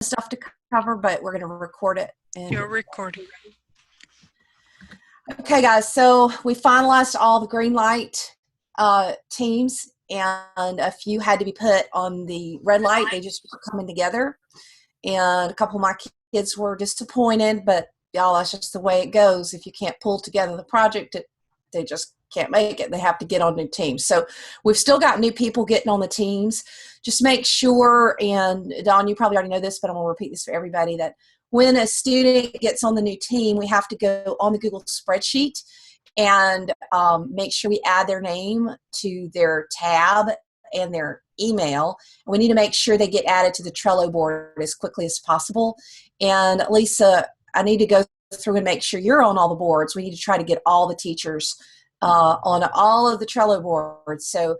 stuff to cover, but we're going to record it. You're recording. Okay, guys, so we finalized all the green light teams, and a few had to be put on the red light. They just were coming together, and a couple of my kids were disappointed, but y'all, that's just the way it goes. If you can't pull together the project, they just can't make it. They have to get on new teams. So we've still got new people getting on the teams. Just make sure, and Dawn, you probably already know this, but I'm going to repeat this for everybody, that when a student gets on the new team, we have to go on the Google spreadsheet and make sure we add their name to their tab and their email. And we need to make sure they get added to the Trello board as quickly as possible. And Lisa, I need to go through and make sure you're on all the boards. We need to try to get all the teachers on all of the Trello boards. So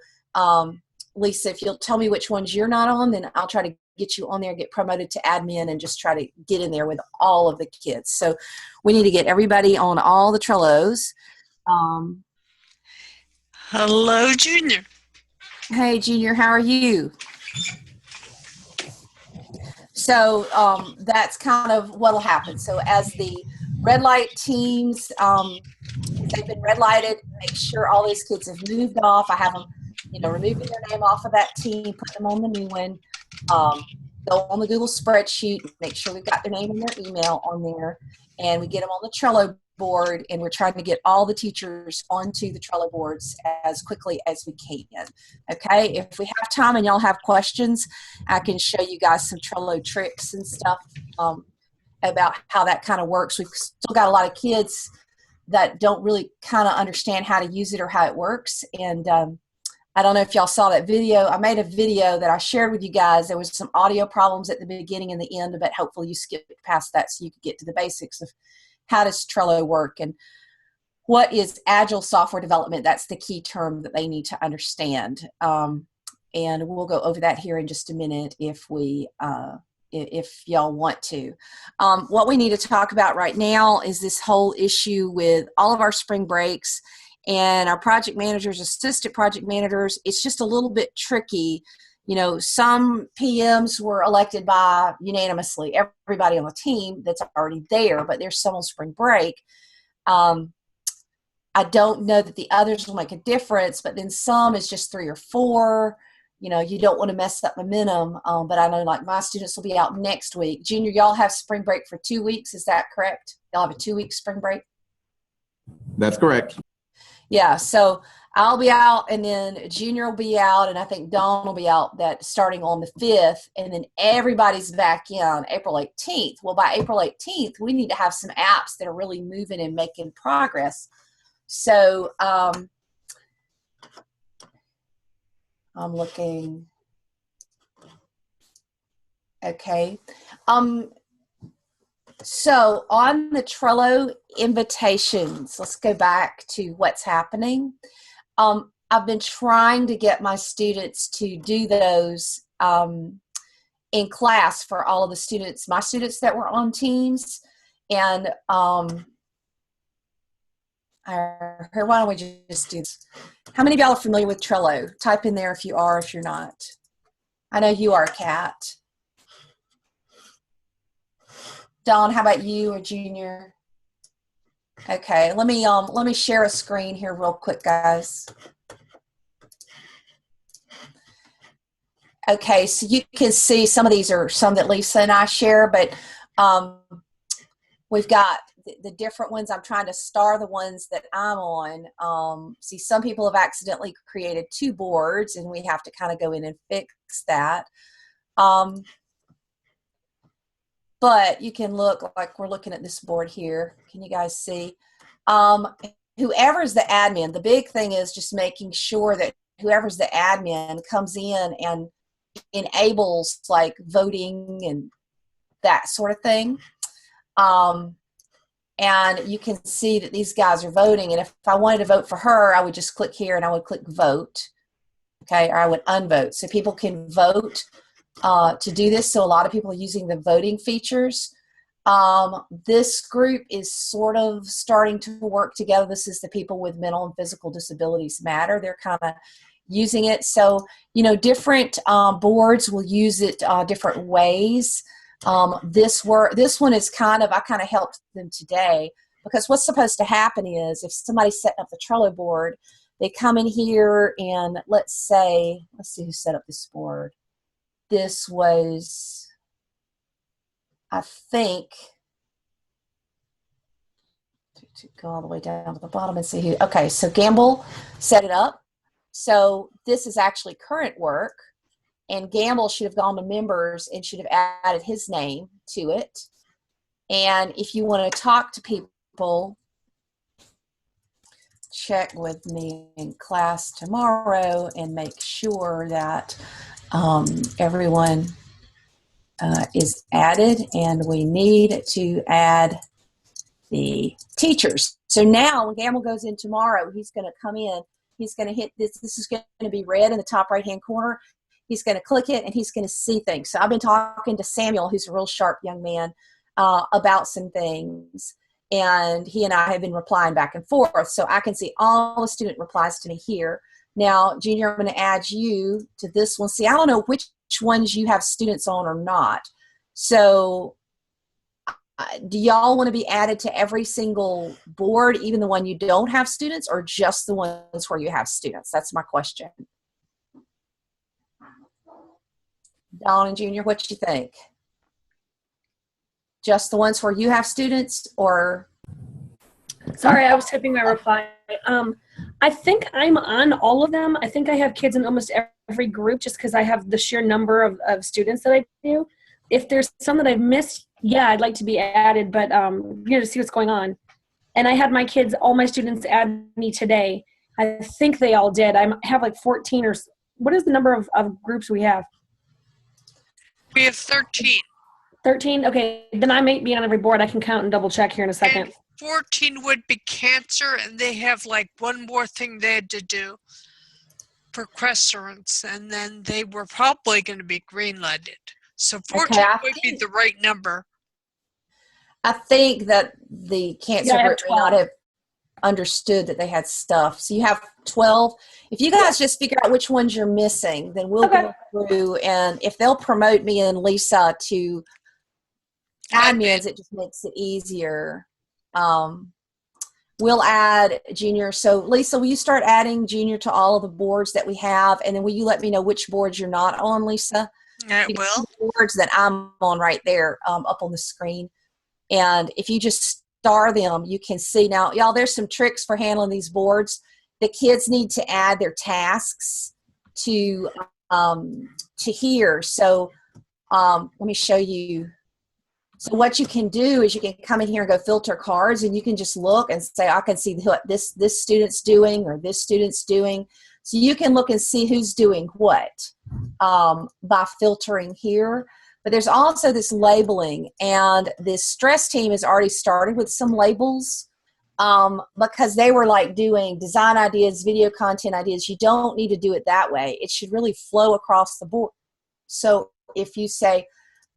Lisa, if you'll tell me which ones you're not on, then I'll try to get you on there, get promoted to admin, and just try to get in there with all of the kids. So we need to get everybody on all the Trellos. Hello, Junior. Hey, Junior, how are you? So that's kind of what will happen. So as the red light teams, they've been red lighted, make sure all these kids have moved off. I have them, removing their name off of that team, put them on the new one. Go on the Google spreadsheet, make sure we've got their name and their email on there, and we get them on the Trello board, and we're trying to get all the teachers onto the Trello boards as quickly as we can. Okay, if we have time and y'all have questions, I can show you guys some Trello tricks and stuff about how that kind of works. We've still got a lot of kids that don't really kind of understand how to use it or how it works, and I don't know if y'all saw that video. I made a video that I shared with you guys. There was some audio problems at the beginning and the end, but hopefully you skipped past that so you could get to the basics of how does Trello work and what is Agile software development. That's the key term that they need to understand. And we'll go over that here in just a minute if y'all want to. What we need to talk about right now is this whole issue with all of our spring breaks and our project managers, assistant project managers. It's just a little bit tricky. Some PMs were elected by unanimously everybody on the team that's already there, but there's some on spring break. I don't know that the others will make a difference, but then some is just 3 or 4. You don't want to mess up momentum, but I know like my students will be out next week. Junior, y'all have spring break for 2 weeks. Is that correct? Y'all have a 2-week spring break? That's correct. Yeah, so I'll be out, and then Junior will be out, and I think Dawn will be out that starting on the 5th, and then everybody's back in April 18th. Well, by April 18th, we need to have some apps that are really moving and making progress. So I'm looking. Okay. So on the Trello invitations, let's go back to what's happening. I've been trying to get my students to do those in class for all of the students, my students that were on teams. And why don't we just do this? How many of y'all are familiar with Trello? Type in there if you are, if you're not. I know you are, Kat. Dawn, how about you or Junior? Okay, let me share a screen here real quick, guys. Okay, so you can see some of these are some that Lisa and I share, but we've got the different ones. I'm trying to star the ones that I'm on. See, some people have accidentally created 2 boards, and we have to kind of go in and fix that. But you can look like we're looking at this board here. Can you guys see? Whoever's the admin, the big thing is just making sure that whoever's the admin comes in and enables like voting and that sort of thing. And you can see that these guys are voting. And if I wanted to vote for her, I would just click here and I would click vote. Okay, or I would unvote. So people can vote to do this. So a lot of people are using the voting features. This group is sort of starting to work together. This is the people with mental and physical disabilities matter. They're kind of using it. So, different boards will use it different ways. This one is I kind of helped them today, because what's supposed to happen is if somebody's setting up the Trello board, they come in here and let's see who set up this board. This was, I think, to go all the way down to the bottom and see who. Okay, so Gamble set it up. So this is actually current work, and Gamble should have gone to members and should have added his name to it. And if you want to talk to people, check with me in class tomorrow and make sure that everyone is added, and we need to add the teachers. So now when Gamble goes in tomorrow, he's going to come in, he's going to hit this. This is going to be red in the top right-hand corner. He's going to click it, and he's going to see things. So I've been talking to Samuel, who's a real sharp young man, about some things. And he and I have been replying back and forth. So I can see all the student replies to me here. Now, Junior, I'm going to add you to this one. See, I don't know which ones you have students on or not. So do y'all want to be added to every single board, even the one you don't have students, or just the ones where you have students? That's my question. Dawn and Junior, what do you think? Just the ones where you have students, or? Sorry, I was typing my reply. I think I'm on all of them. I think I have kids in almost every group just because I have the sheer number of students that I do. If there's some that I've missed, yeah, I'd like to be added, but to see what's going on. And I had my kids, all my students add me today. I think they all did. I have like 14 or, what is the number of groups we have? We have 13. 13? Okay, then I may be on every board. I can count and double check here in a second. And 14 would be cancer, and they have like one more thing they had to do for crescents, and then they were probably going to be green-lighted. So 14 would be the right number. I think that the cancer group may not have understood that they had stuff. So you have 12. If you guys just figure out which ones you're missing, then we'll go through, and if they'll promote me and Lisa to admins, it just makes it easier. We'll add Junior. So Lisa, will you start adding Junior to all of the boards that we have, and then will you let me know which boards you're not on, Lisa? I will. The boards that I'm on right there, up on the screen. And if you just star them, you can see. Now, y'all, there's some tricks for handling these boards. The kids need to add their tasks to here. So let me show you. So what you can do is you can come in here and go filter cards, and you can just look and say, I can see what this student's doing or this student's doing. So you can look and see who's doing what by filtering here. But there's also this labeling, and this stress team has already started with some labels because they were like doing design ideas, video content ideas. You don't need to do it that way. It should really flow across the board. So if you say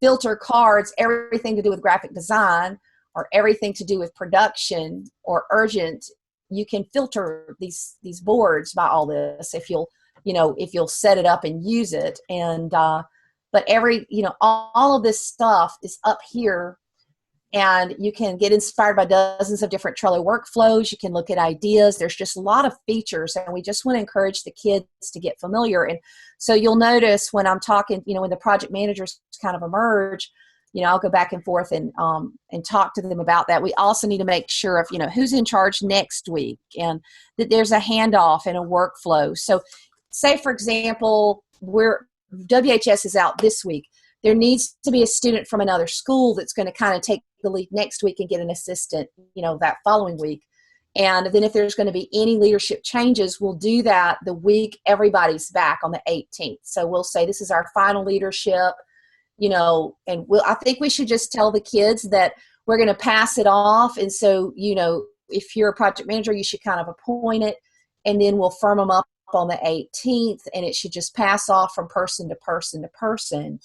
filter cards, everything to do with graphic design or everything to do with production or urgent, you can filter these boards by all this if you'll set it up and use it. And but all of this stuff is up here, and you can get inspired by dozens of different Trello workflows. You can look at ideas. There's just a lot of features, and we just want to encourage the kids to get familiar. And so you'll notice when I'm talking, when the project managers kind of emerge, I'll go back and forth and talk to them about that. We also need to make sure of, who's in charge next week, and that there's a handoff and a workflow. So say, for example, WHS is out this week. There needs to be a student from another school that's going to kind of take the lead next week and get an assistant, that following week. And then if there's going to be any leadership changes, we'll do that the week everybody's back on the 18th. So we'll say this is our final leadership, and I think we should just tell the kids that we're going to pass it off. And so, if you're a project manager, you should kind of appoint it, and then we'll firm them up on the 18th, and it should just pass off from person to person to person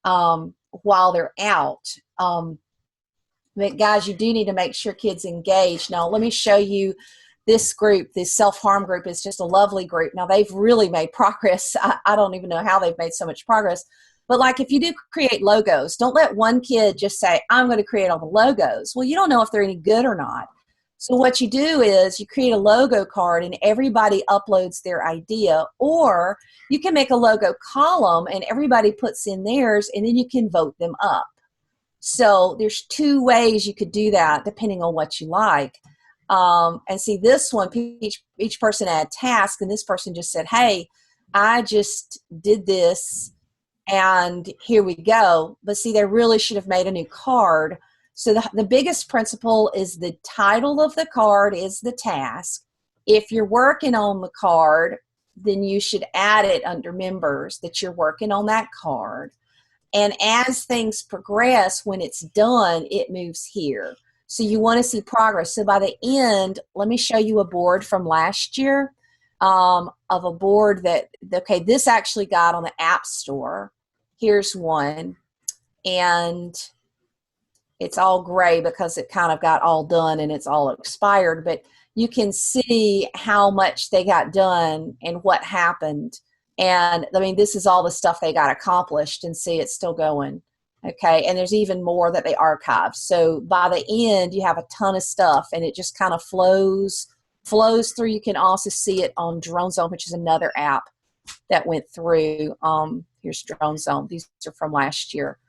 while they're out. But guys, you do need to make sure kids engage. Now, let me show you this group. This self-harm group is just a lovely group. Now, they've really made progress. I don't even know how they've made so much progress. But like if you do create logos, don't let one kid just say, I'm going to create all the logos. Well, you don't know if they're any good or not. So what you do is you create a logo card and everybody uploads their idea, or you can make a logo column and everybody puts in theirs and then you can vote them up. So there's 2 ways you could do that depending on what you like. And see this one, each person had a task, and this person just said, hey, I just did this and here we go. But see, they really should have made a new card. So the biggest principle is the title of the card is the task. If you're working on the card, then you should add it under members that you're working on that card. And as things progress, when it's done, it moves here. So you want to see progress. So by the end, let me show you a board from last year of a board that, okay, this actually got on the App Store. Here's one. And it's all gray because it kind of got all done and it's all expired. But you can see how much they got done and what happened. And I mean, this is all the stuff they got accomplished, and see it's still going. Okay, and there's even more that they archived. So by the end, you have a ton of stuff, and it just kind of flows through. You can also see it on Drone Zone, which is another app that went through. Here's Drone Zone. These are from last year.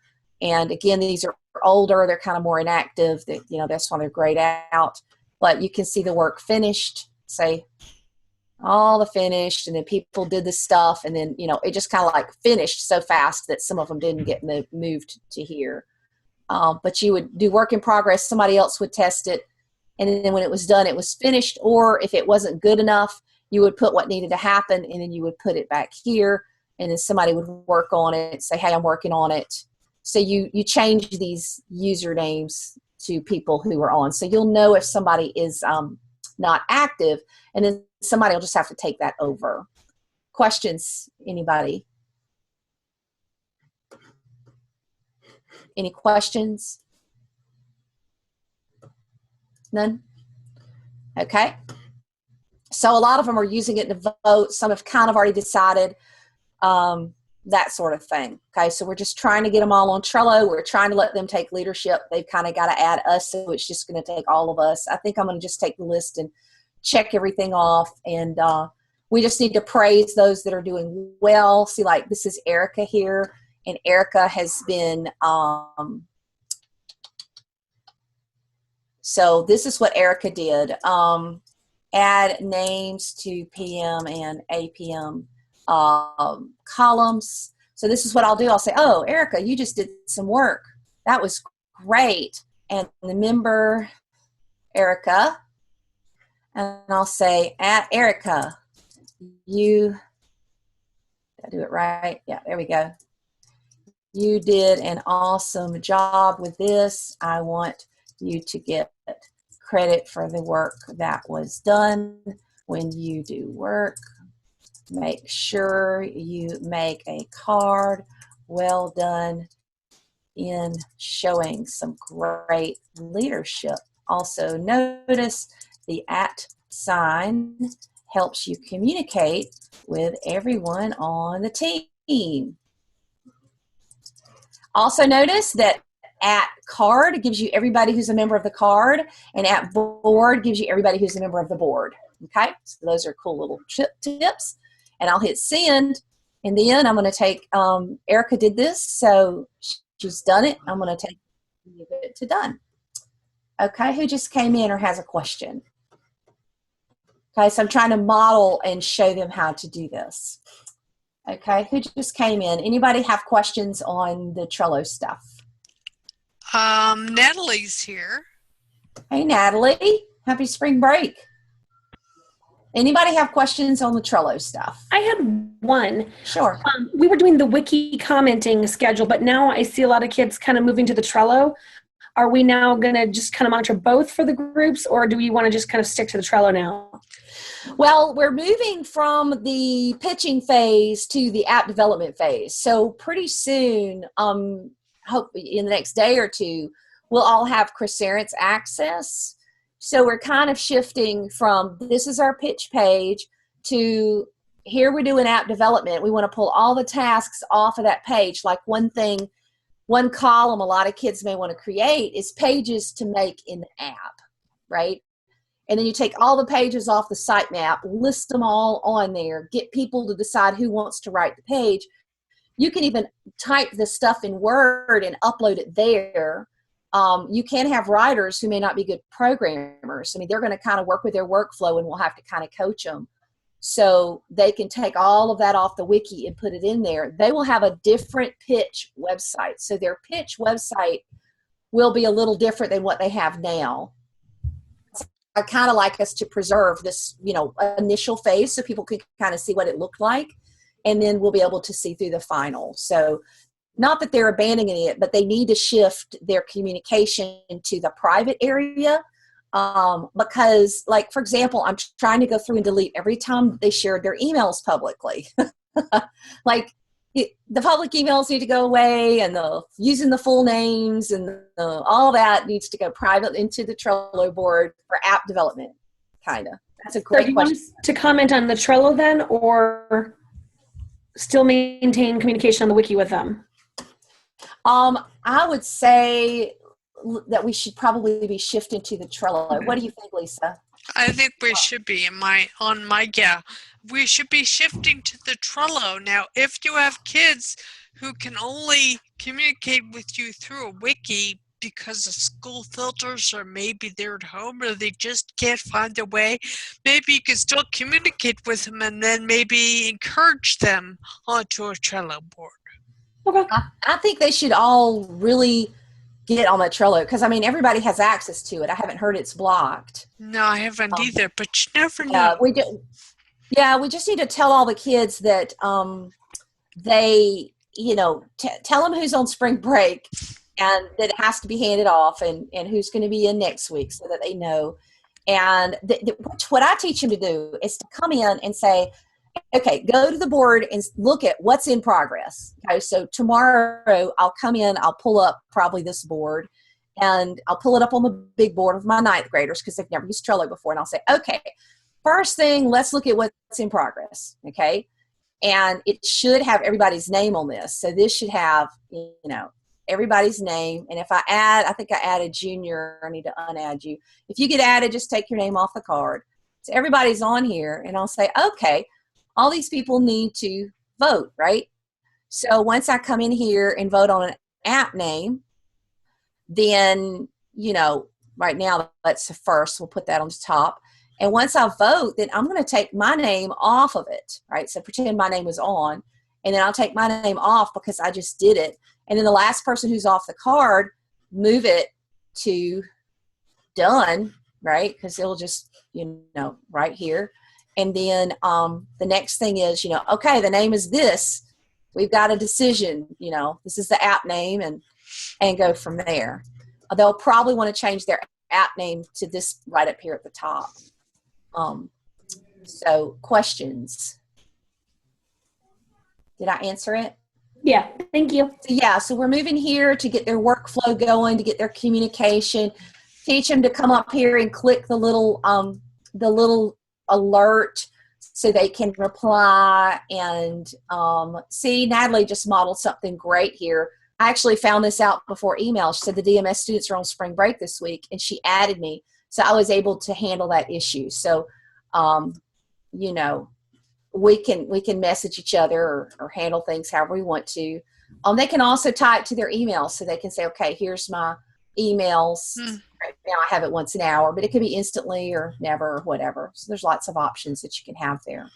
And again, these are older. They're kind of more inactive. That's why they're grayed out. But you can see the work finished, say all the finished, and then people did the stuff, and then, it just kind of like finished so fast that some of them didn't get moved to here. But you would do work in progress. Somebody else would test it. And then when it was done, it was finished. Or if it wasn't good enough, you would put what needed to happen, and then you would put it back here. And then somebody would work on it, say, hey, I'm working on it. So you change these usernames to people who are on. So you'll know if somebody is not active, and then somebody will just have to take that over. Questions, anybody? Any questions? None? Okay. So a lot of them are using it to vote. Some have kind of already decided. That sort of thing. Okay, so we're just trying to get them all on Trello. We're trying to let them take leadership. They've kind of got to add us, so it's just going to take all of us. I think I'm going to just take the list and check everything off, and we just need to praise those that are doing well. See, like this is Erica here, and Erica has been, so this is what Erica did. Add names to PM and APM columns. So this is what I'll do. I'll say, oh, Erica, you just did some work. That was great. And the member, Erica, and I'll say, at Erica, did I do it right? Yeah, there we go. You did an awesome job with this. I want you to get credit for the work that was done. When you do work, make sure you make a card. Well done in showing some great leadership. Also notice the @ sign helps you communicate with everyone on the team. Also notice that @card gives you everybody who's a member of the card, and @board gives you everybody who's a member of the board. Okay, so those are cool little tips. And I'll hit send, and then I'm going to take, Erica did this, so she's done it. I'm going to give it to done. Okay, who just came in or has a question? Okay, so I'm trying to model and show them how to do this. Okay, who just came in? Anybody have questions on the Trello stuff? Natalie's here. Hey, Natalie, happy spring break. Anybody have questions on the Trello stuff? I had one. Sure. We were doing the wiki commenting schedule, but now I see a lot of kids kind of moving to the Trello. Are we now going to just kind of monitor both for the groups, or do we want to just kind of stick to the Trello now? Well, we're moving from the pitching phase to the app development phase. So pretty soon, hope in the next day or two, we'll all have Crescerance access. So we're kind of shifting from this is our pitch page to here we're doing app development. We want to pull all the tasks off of that page. Like one column a lot of kids may want to create is pages to make in the app, right? And then you take all the pages off the sitemap, list them all on there, get people to decide who wants to write the page. You can even type the stuff in Word and upload it there. You can have writers who may not be good programmers. I mean, they're going to kind of work with their workflow, and we'll have to kind of coach them. So they can take all of that off the wiki and put it in there. They will have a different pitch website. So their pitch website will be a little different than what they have now. I kind of like us to preserve this, initial phase so people can kind of see what it looked like, and then we'll be able to see through the final. So not that they're abandoning it, but they need to shift their communication to the private area, because, like, for example, I'm trying to go through and delete every time they shared their emails publicly. Like, the public emails need to go away, and using the full names and all that needs to go private into the Trello board for app development, kind of. That's a great question. Want us to comment on the Trello then, or still maintain communication on the wiki with them? I would say that we should probably be shifting to the Trello. What do you think, Lisa? I think we should be we should be shifting to the Trello. Now, if you have kids who can only communicate with you through a wiki because of school filters, or maybe they're at home or they just can't find a way, maybe you can still communicate with them and then maybe encourage them onto a Trello board. Okay. I think they should all really get on the Trello, because, I mean, everybody has access to it. I haven't heard it's blocked. No, I haven't either, but you never know. We just need to tell all the kids that they, tell them who's on spring break and that it has to be handed off, and who's going to be in next week, so that they know. And what I teach them to do is to come in and say, okay, go to the board and look at what's in progress. Okay, so tomorrow I'll come in, I'll pull up probably this board, and I'll pull it up on the big board of my ninth graders, because they've never used Trello before. And I'll say, okay, first thing, let's look at what's in progress. Okay. And it should have everybody's name on this. So this should have, everybody's name. And if I think I added Junior, I need to unadd you. If you get added, just take your name off the card. So everybody's on here, and I'll say, okay, all these people need to vote, right? So once I come in here and vote on an app name, then, right now that's the first, we'll put that on the top. And once I vote, then I'm going to take my name off of it, right? So pretend my name was on, and then I'll take my name off because I just did it. And then the last person who's off the card, move it to done, right? Because it'll just, right here. And then the next thing is, okay, the name is this. We've got a decision, this is the app name, and go from there. They'll probably want to change their app name to this right up here at the top. So questions? Did I answer it? Yeah, thank you. So we're moving here to get their workflow going, to get their communication. Teach them to come up here and click the little alert so they can reply. And see, Natalie just modeled something great here. I actually found this out before email. She said the DMS students are on spring break this week, and she added me. So I was able to handle that issue. So, we can message each other or handle things however we want to. They can also tie it to their email, so they can say, okay, here's my emails. Right now I have it once an hour, but it could be instantly or never or whatever. So there's lots of options that you can have there.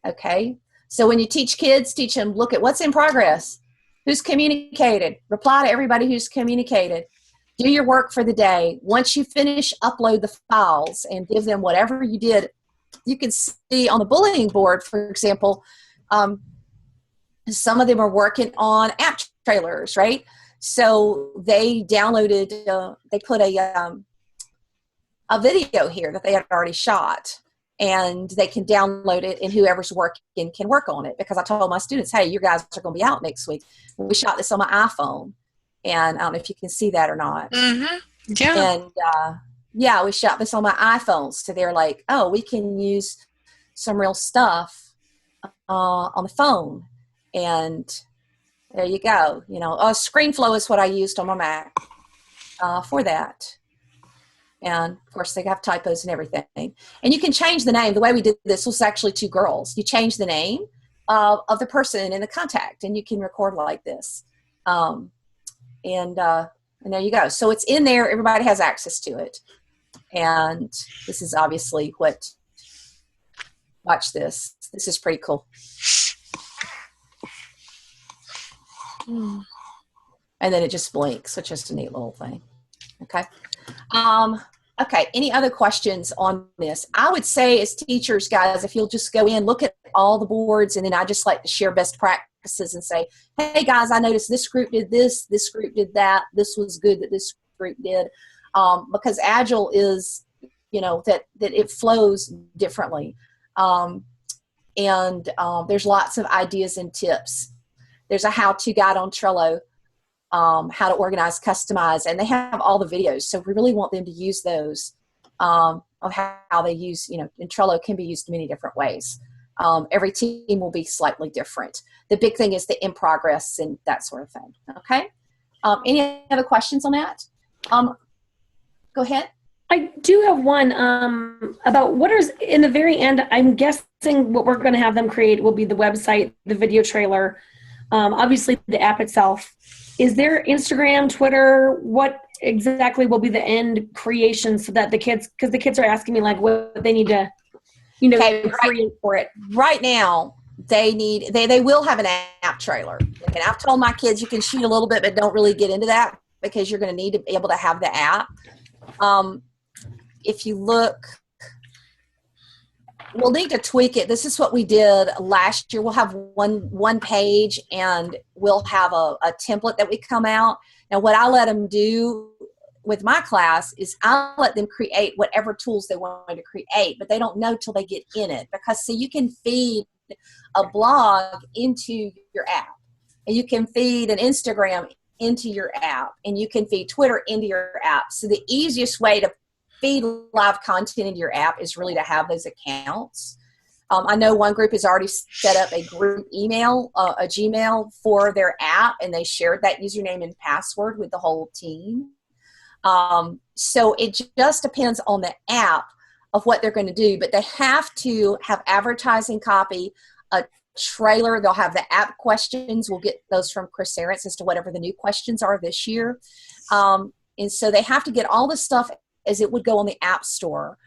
Okay. So when you teach kids, teach them, look at what's in progress. Who's communicated? Reply to everybody who's communicated. Do your work for the day. Once you finish, upload the files and give them whatever you did. You can see on the bulletin board, for example, some of them are working on app trailers, right? So they downloaded, they put a video here that they had already shot, and they can download it, and whoever's working can work on it, because I told my students, hey, you guys are going to be out next week. We shot this on my iPhone, and I don't know if you can see that or not. Mm-hmm. Yeah. And we shot this on my iPhone. So they're like, oh, we can use some real stuff on the phone. And there you go. ScreenFlow is what I used on my Mac for that. And of course, they have typos and everything. And you can change the name. The way we did this was actually 2 girls. You change the name of the person in the contact, and you can record like this. And there you go. So it's in there. Everybody has access to it. And this is obviously watch this. This is pretty cool. And then it just blinks, which is a neat little thing. Okay. Okay. Any other questions on this? I would say as teachers, guys, if you'll just go in, look at all the boards, and then I just like to share best practices and say, hey guys, I noticed this group did this group did that. This was good that this group did. Because Agile is, that it flows differently. There's lots of ideas and tips. There's a how-to guide on Trello, how to organize, customize, and they have all the videos. So we really want them to use those of how they use, and Trello can be used in many different ways. Every team will be slightly different. The big thing is the in progress and that sort of thing. Okay. Any other questions on that? Go ahead. I do have one about what is in the very end. I'm guessing what we're going to have them create will be the website, the video trailer, obviously the app itself. Is there Instagram, Twitter? What exactly will be the end creation so that the kids, because the kids are asking me like what they need to, create for it. Right now, they will have an app trailer. And I've told my kids you can shoot a little bit, but don't really get into that because you're going to need to be able to have the app. If you look, we'll need to tweak it. This is what we did last year. We'll have one page, and we'll have a template that we come out. Now, what I let them do with my class is I let them create whatever tools they want to create, but they don't know till they get in it. Because, see, you can feed a blog into your app, and you can feed an Instagram into your app, and you can feed Twitter into your app. So the easiest way to feed live content into your app is really to have those accounts. I know one group has already set up a group email, a Gmail for their app, and they shared that username and password with the whole team. So it just depends on the app of what they're going to do, but they have to have advertising copy, a trailer. They'll have the app questions. We'll get those from Chris Arentz as to whatever the new questions are this year. And so they have to get all the stuff as it would go on the App Store.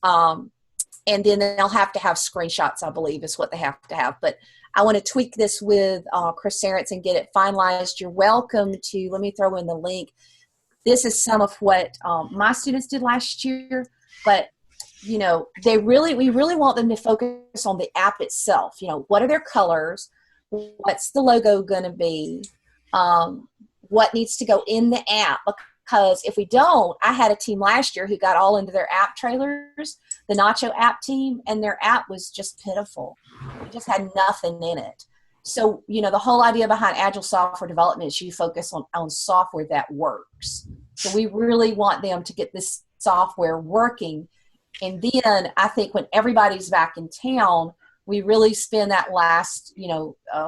And then they'll have to have screenshots, I believe, is what they have to have. But I want to tweak this with Chris Arentz and get it finalized. You're welcome to, let me throw in the link. This is some of what my students did last year. But, we really want them to focus on the app itself. What are their colors? What's the logo going to be? What needs to go in the app? Because if we don't, I had a team last year who got all into their app trailers, the Nacho app team, and their app was just pitiful. It just had nothing in it. So, the whole idea behind Agile software development is you focus on software that works. So we really want them to get this software working. And then I think when everybody's back in town, we really spend that last,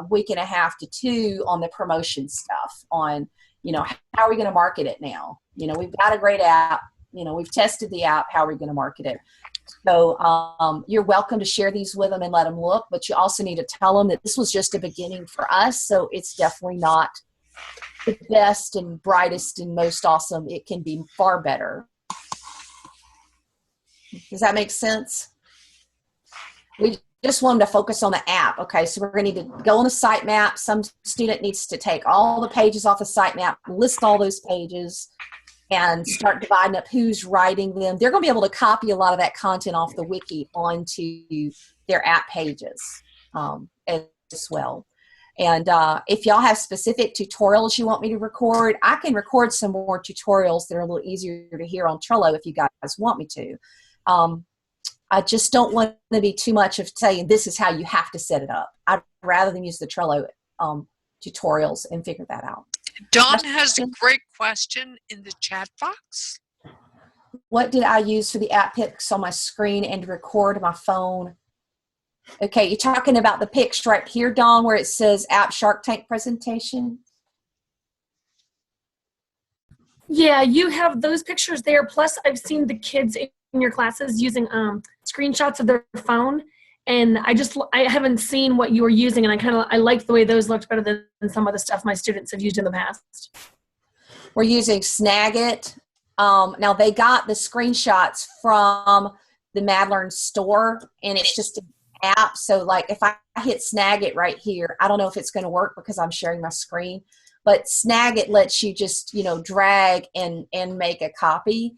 week and a half to 2 on the promotion stuff, on how are we going to market it now? We've got a great app. We've tested the app. How are we going to market it? So you're welcome to share these with them and let them look, but you also need to tell them that this was just a beginning for us. So it's definitely not the best and brightest and most awesome. It can be far better. Does that make sense? We just want them to focus on the app. Okay, so we're going to need to go on the sitemap. Some student needs to take all the pages off the sitemap, list all those pages, and start dividing up who's writing them. They're going to be able to copy a lot of that content off the wiki onto their app pages as well. And if y'all have specific tutorials you want me to record, I can record some more tutorials that are a little easier to hear on Trello if you guys want me to. I just don't want to be too much of saying this is how you have to set it up. I'd rather than use the Trello tutorials and figure that out. Dawn has a great question in the chat box. What did I use for the app pics on my screen and to record my phone? Okay, you're talking about the picture right here, Dawn, where it says App Shark Tank presentation? Yeah, you have those pictures there. Plus, I've seen the kids in your classes using screenshots of their phone, and I haven't seen what you were using, and I like the way those looked better than some of the stuff my students have used in the past. We're using Snagit. Now they got the screenshots from the Madlearn store, and it's just an app. So like if I hit Snagit right here, I don't know if it's going to work because I'm sharing my screen, but Snagit lets you just, drag and make a copy.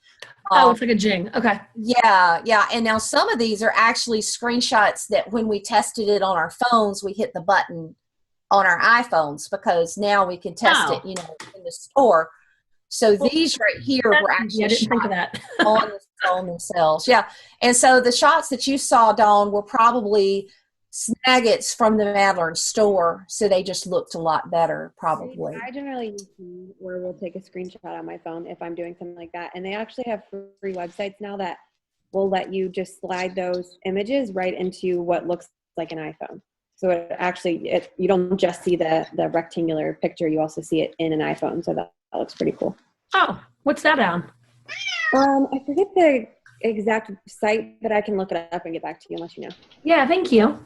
Oh, it's like a Jing. Okay. Yeah, yeah. And now some of these are actually screenshots that when we tested it on our phones, we hit the button on our iPhones because now we can test it, in the store. So these right here were actually I didn't think of that. on the phone themselves. Yeah. And so the shots that you saw, Dawn, were probably Snagits from the Madlearn store. So they just looked a lot better, probably. I generally use Zoom, where we'll take a screenshot on my phone if I'm doing something like that. And they actually have free websites now that will let you just slide those images right into what looks like an iPhone. So it actually, you don't just see the rectangular picture, you also see it in an iPhone. So that looks pretty cool. Oh, what's that on? I forget the exact site, but I can look it up and get back to you and let you know. Yeah, thank you.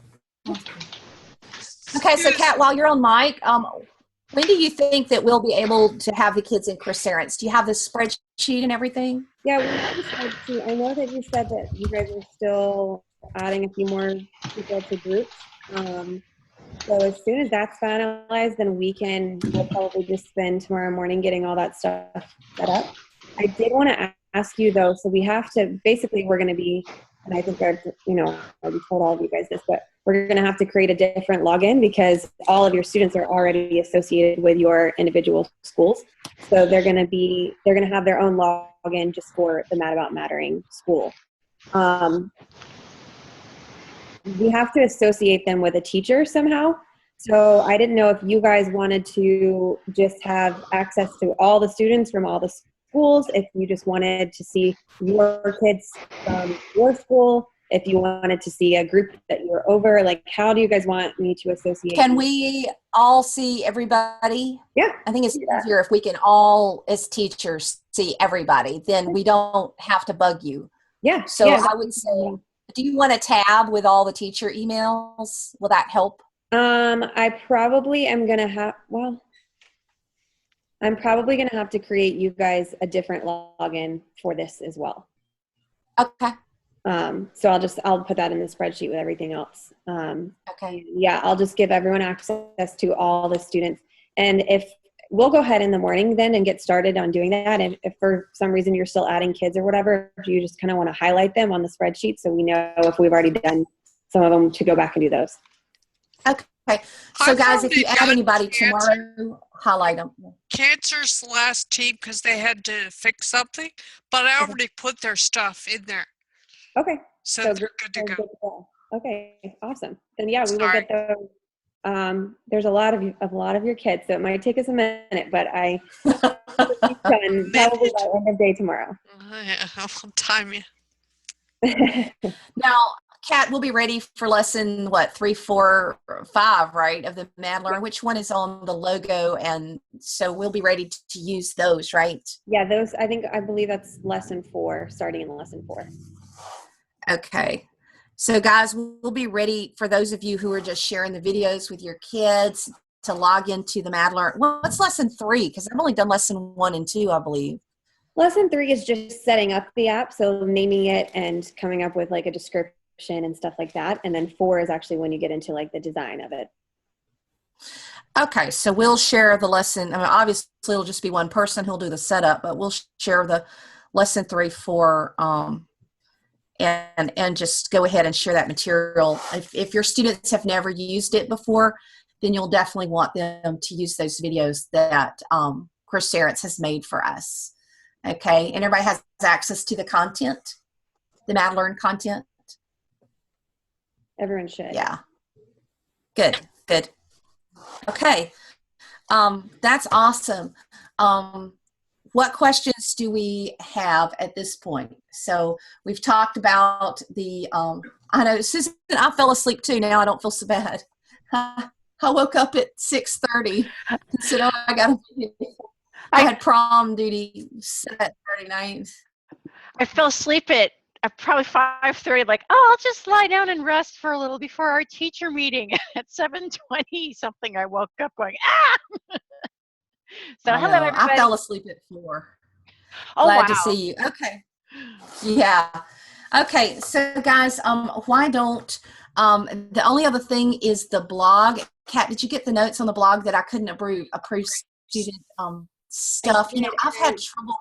Okay, so Kat, while you're on mic, when do you think that we'll be able to have the kids in Coursera? Do you have the spreadsheet and everything? Yeah, we have a spreadsheet. I know that you said that you guys are still adding a few more people to groups. So as soon as that's finalized, then we'll probably just spend tomorrow morning getting all that stuff set up. I did want to ask you though, so we have to, basically we're going to be, and I think I've, already told all of you guys this, but we're going to have to create a different login because all of your students are already associated with your individual schools. So they're going to have their own login just for the Mad About Mattering school. We have to associate them with a teacher somehow. So I didn't know if you guys wanted to just have access to all the students from all the schools, if you just wanted to see your kids from your school, if you wanted to see a group that you're over, like how do you guys want me to associate? Can we all see everybody? Yeah. I think it's easier if we can all, as teachers, see everybody. Then we don't have to bug you. Yeah. So yeah, I would say, do you want a tab with all the teacher emails? Will that help? I probably am going to have, I'm probably going to have to create you guys a different login for this as well. Okay. So I'll put that in the spreadsheet with everything else. Okay. Yeah, I'll just give everyone access to all the students. And if we'll go ahead in the morning then and get started on doing that. And if for some reason you're still adding kids or whatever, you just kind of want to highlight them on the spreadsheet so we know if we've already done some of them to go back and do those. Okay. So guys, if you add anybody tomorrow, highlight them. Cancer's last team because they had to fix something, but I already put their stuff in there. Okay. So they're good to go. Okay, awesome. Then yeah, we will get those. There's a lot of your kids, so it might take us a minute, but I done probably by end of day tomorrow. Yeah, I'll time you. Now, Kat, we'll be ready for lesson 3, 4, 5, right, of the Madlearn. Which one is on the logo? And so we'll be ready to use those, right? Yeah, those. I believe that's lesson 4, starting in lesson 4. Okay. So guys, we'll be ready for those of you who are just sharing the videos with your kids to log into the Madlearn. What's lesson 3? Because I've only done lesson 1 and 2, I believe. Lesson 3 is just setting up the app, so naming it and coming up with like a description and stuff like that. And then 4 is actually when you get into like the design of it. Okay, so we'll share the lesson. I mean, obviously it'll just be one person who'll do the setup, but we'll share the lesson 3, 4, and just go ahead and share that material. If your students have never used it before, then you'll definitely want them to use those videos that Coursera has made for us. Okay, and everybody has access to the content, the Madlearn content? Everyone should. Yeah. Good. Okay. That's awesome. What questions do we have at this point? So we've talked about the I know, Susan, I fell asleep too. Now I don't feel so bad. I woke up at 6:30 and said, "Oh, I had prom duty 7:30 I fell asleep at probably 5:30. Like, oh, I'll just lie down and rest for a little before our teacher meeting at 7:20 something. I woke up going, ah. So hello, everybody. I fell asleep at 4. Oh, Glad wow. to see you. Okay. Yeah. Okay. So guys, why don't, the only other thing is the blog. Kat, did you get the notes on the blog that I couldn't approve student, stuff? You know, I've had trouble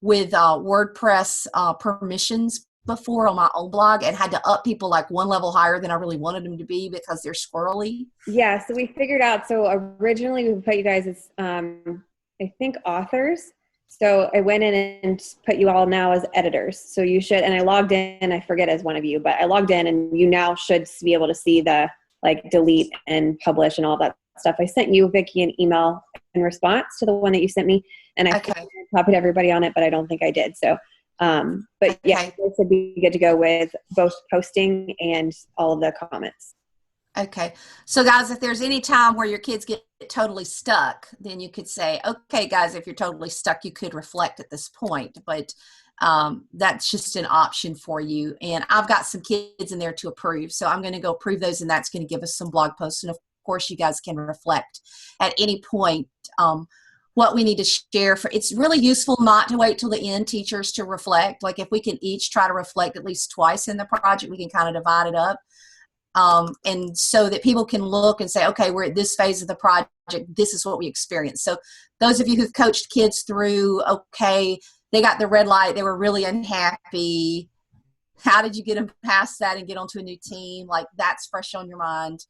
with WordPress, permissions before on my own blog and had to up people like one level higher than I really wanted them to be because they're squirrely. Yeah, so we figured out, so originally we put you guys as, I think, authors. So I went in and put you all now as editors. So you should, and I logged in, I forget as one of you, but I logged in and you now should be able to see the like delete and publish and all that stuff. I sent you, Vicki, an email in response to the one that you sent me, and I copied everybody on it, but I don't think I did. So, but yeah, it should be good to go with both posting and all of the comments. Okay. So guys, if there's any time where your kids get totally stuck, then you could say, okay, guys, if you're totally stuck, you could reflect at this point, but that's just an option for you. And I've got some kids in there to approve. So I'm going to go approve those, and that's going to give us some blog posts. And of course, you guys can reflect at any point what we need to share. It's really useful not to wait till the end, teachers, to reflect. Like if we can each try to reflect at least twice in the project, we can kind of divide it up. And so that people can look and say, okay, we're at this phase of the project. This is what we experienced. So those of you who've coached kids through, okay, they got the red light, they were really unhappy. How did you get them past that and get onto a new team? Like that's fresh on your mind.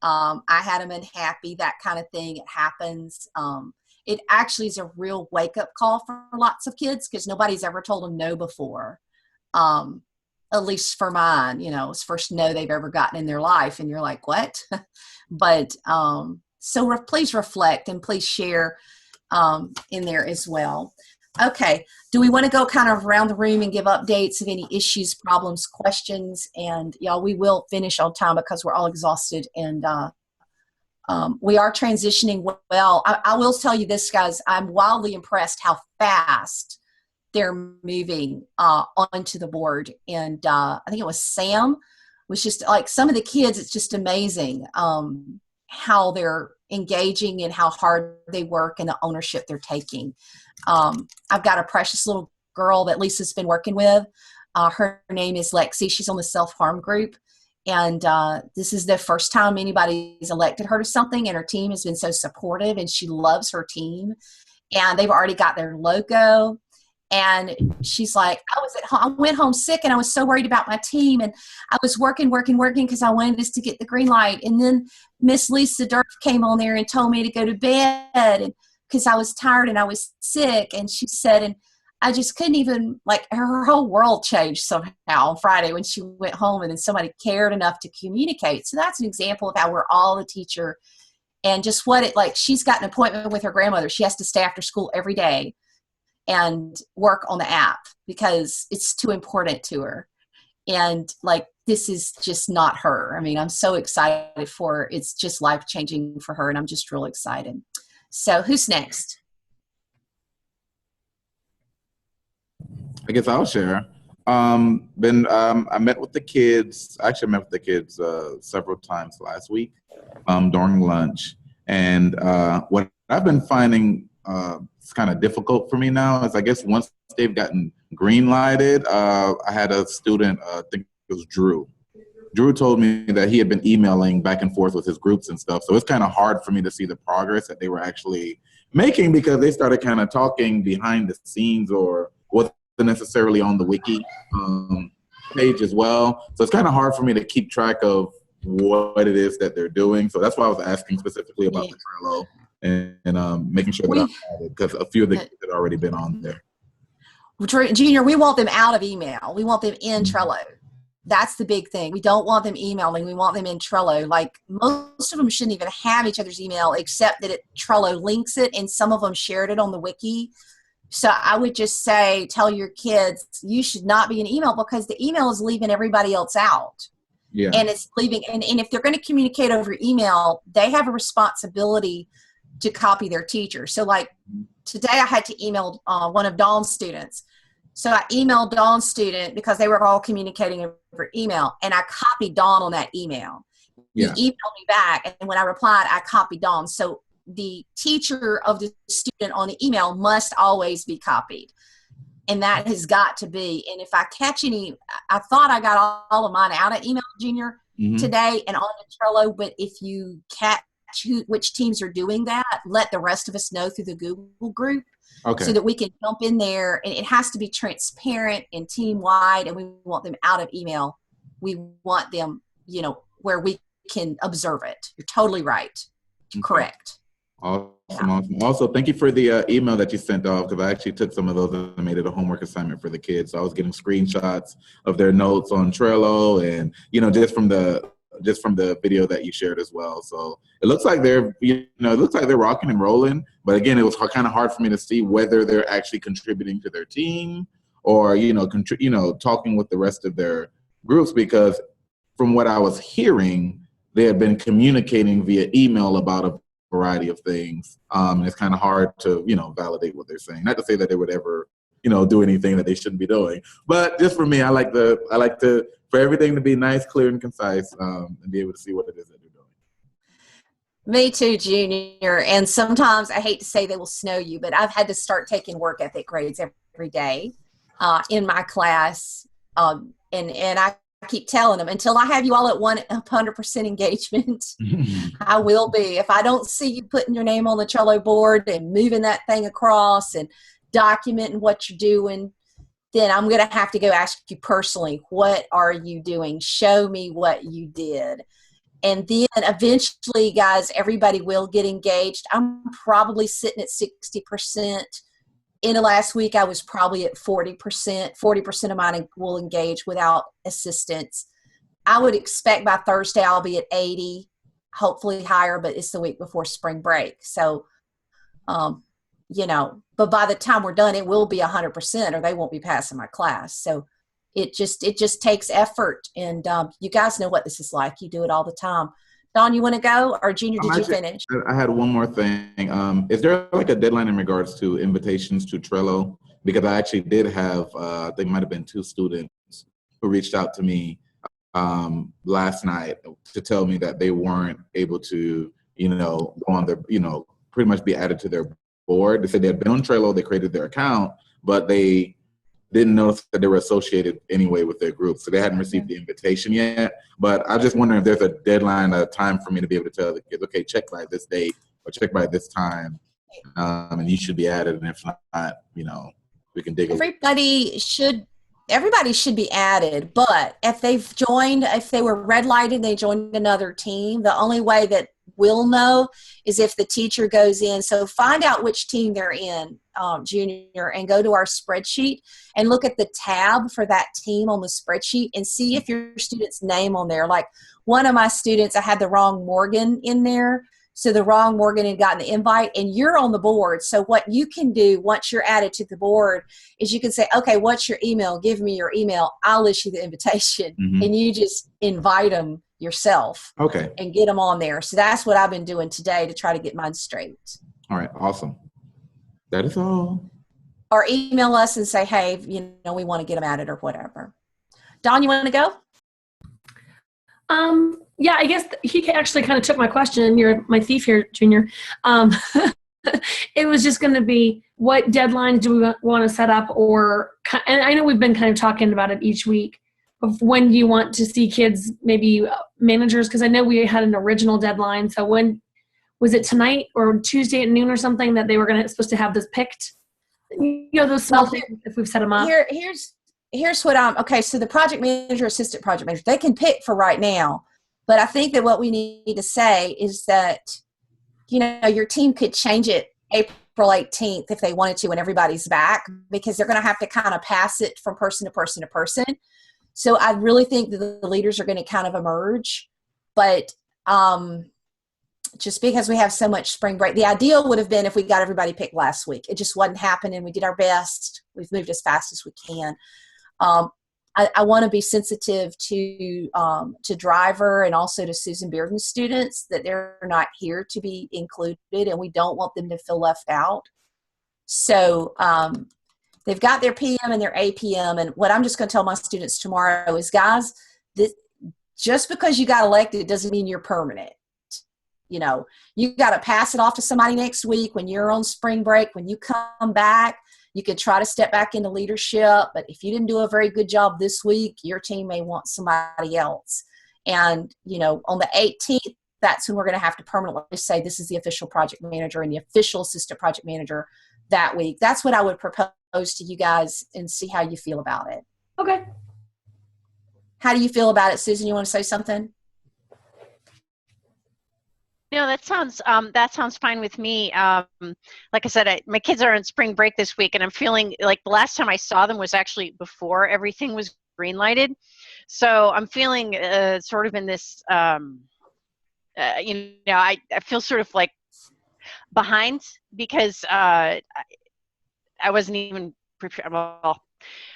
I had them unhappy, that kind of thing. It happens. It actually is a real wake-up call for lots of kids because nobody's ever told them no before. At least for mine, you know, it's first no they've ever gotten in their life. And you're like, what? But so please reflect and please share in there as well. Okay. Do we want to go kind of around the room and give updates of any issues, problems, questions? And y'all, we will finish on time because we're all exhausted and we are transitioning well. I will tell you this, guys, I'm wildly impressed how fast they're moving onto the board. And I think it was Sam was just like some of the kids, it's just amazing how they're engaging and how hard they work and the ownership they're taking. I've got a precious little girl that Lisa's been working with. Her name is Lexi. She's on the self-harm group. And this is the first time anybody's elected her to something, and her team has been so supportive, and she loves her team. And they've already got their logo. And she's like, I was at home, I went home sick and I was so worried about my team. And I was working because I wanted us to get the green light. And then Miss Lisa Durf came on there and told me to go to bed because I was tired and I was sick. And she said, and I just couldn't even, like, her whole world changed somehow on Friday when she went home and then somebody cared enough to communicate. So that's an example of how we're all a teacher and just what it, like, she's got an appointment with her grandmother. She has to stay after school every day and work on the app because it's too important to her. And like, this is just not her. I mean, I'm so excited for her. It's just life-changing for her. And I'm just real excited. So who's next? I guess I'll share. I met with the kids. I actually met with the kids several times last week during lunch. And what I've been finding it's kind of difficult for me now is I guess once they've gotten green lighted, I had a student, I think it was Drew. Drew told me that he had been emailing back and forth with his groups and stuff. So it's kind of hard for me to see the progress that they were actually making because they started kind of talking behind the scenes or wasn't necessarily on the wiki page as well. So it's kind of hard for me to keep track of what it is that they're doing. So that's why I was asking specifically about the Trello and making sure that I'm added because a few of the kids had already been on there. Junior, we want them out of email. We want them in Trello. That's the big thing. We don't want them emailing. We want them in Trello. Like most of them shouldn't even have each other's email except that Trello links it, and some of them shared it on the wiki. So I would just say, tell your kids, you should not be an email, because the email is leaving everybody else out. Yeah. And it's leaving, and if they're going to communicate over email, they have a responsibility to copy their teacher. So like today I had to email one of Dawn's students. So I emailed Dawn's student because they were all communicating over email, and I copied Dawn on that email. Yeah. He emailed me back, and when I replied, I copied Dawn. So the teacher of the student on the email must always be copied. And that has got to be. And if I catch any, I thought I got all of mine out of email, Junior, today and on the Trello. But if you catch which teams are doing that, let the rest of us know through the Google group. Okay. So that we can jump in there. And it has to be transparent and team-wide, and we want them out of email. We want them, where we can observe it. You're totally right. Okay. Correct. Awesome. Also, thank you for the email that you sent off, because I actually took some of those and made it a homework assignment for the kids. So I was getting screenshots of their notes on Trello, and just from the video that you shared as well. So it looks like they're rocking and rolling. But again, it was kind of hard for me to see whether they're actually contributing to their team or talking with the rest of their groups, because from what I was hearing, they had been communicating via email about a variety of things. And it's kind of hard to, validate what they're saying. Not to say that they would ever, do anything that they shouldn't be doing. But just for me, I like for everything to be nice, clear, and concise, and be able to see what it is that they're doing. Me too, Junior. And sometimes, I hate to say they will snow you, but I've had to start taking work ethic grades every day in my class. And I keep telling them, until I have you all at 100% engagement, I will be. If I don't see you putting your name on the Trello board and moving that thing across and documenting what you're doing, then I'm going to have to go ask you personally, what are you doing? Show me what you did. And then eventually, guys, everybody will get engaged. I'm probably sitting at 60%. In the last week, I was probably at 40%. 40% of mine will engage without assistance. I would expect by Thursday I'll be at 80, hopefully higher, but it's the week before spring break. So, but by the time we're done, it will be 100%, or they won't be passing my class. So it just takes effort. And you guys know what this is like. You do it all the time. Dawn, you want to go? Or Junior, did you finish? I had one more thing. Is there like a deadline in regards to invitations to Trello? Because I actually did have, I think it might have been 2 students who reached out to me last night to tell me that they weren't able to, go on their, pretty much be added to their board. They said they had been on Trello, they created their account, but they didn't know that they were associated anyway with their group. So they hadn't received the invitation yet. But I was just wondering if there's a deadline, a time for me to be able to tell the kids, okay, check by this date or check by this time, and you should be added. And if not, we can dig it. Everybody should be added, but if they were red lighted, they joined another team, the only way that we'll know is if the teacher goes in. So find out which team they're in, Junior, and go to our spreadsheet and look at the tab for that team on the spreadsheet and see if your student's name on there. Like one of my students, I had the wrong Morgan in there. So the wrong Morgan had gotten the invite, and you're on the board. So what you can do once you're added to the board is you can say, okay, what's your email? Give me your email. I'll issue the invitation. And you just invite them yourself. Okay. And get them on there. So that's what I've been doing today to try to get mine straight. All right. Awesome. That is all. Or email us and say, hey, we want to get them added or whatever. Dawn, you want to go? Yeah, I guess he actually kind of took my question. You're my thief here, Junior. It was just going to be, what deadlines do we want to set up? And I know we've been kind of talking about it each week, of when do you want to see kids, maybe managers, because I know we had an original deadline. So when was it, tonight or Tuesday at noon or something, that they were supposed to have this picked? Those small things, if we've set them up. Here's what okay, so the project manager, assistant project manager, they can pick for right now. But I think that what we need to say is that, your team could change it April 18th if they wanted to when everybody's back, because they're going to have to kind of pass it from person to person to person. So I really think that the leaders are going to kind of emerge. But just because we have so much spring break. The ideal would have been if we got everybody picked last week. It just wasn't happening. We did our best. We've moved as fast as we can. I want to be sensitive to Driver and also to Susan Bearden's students, that they're not here to be included, and we don't want them to feel left out. So they've got their PM and their APM, and what I'm just going to tell my students tomorrow is, guys, just because you got elected doesn't mean you're permanent. You know, you got to pass it off to somebody next week when you're on spring break. When you come back, you could try to step back into leadership, but if you didn't do a very good job this week, your team may want somebody else. And, you know, on the 18th, that's when we're going to have to permanently say this is the official project manager and the official assistant project manager that week. That's what I would propose to you guys, and see how you feel about it. Okay. How do you feel about it, Susan? You want to say something? No, that sounds fine with me. Like I said, my kids are on spring break this week, and I'm feeling like the last time I saw them was actually before everything was green lighted. So I'm feeling sort of in this, you know, I feel sort of like behind, because I wasn't even prepared. Well,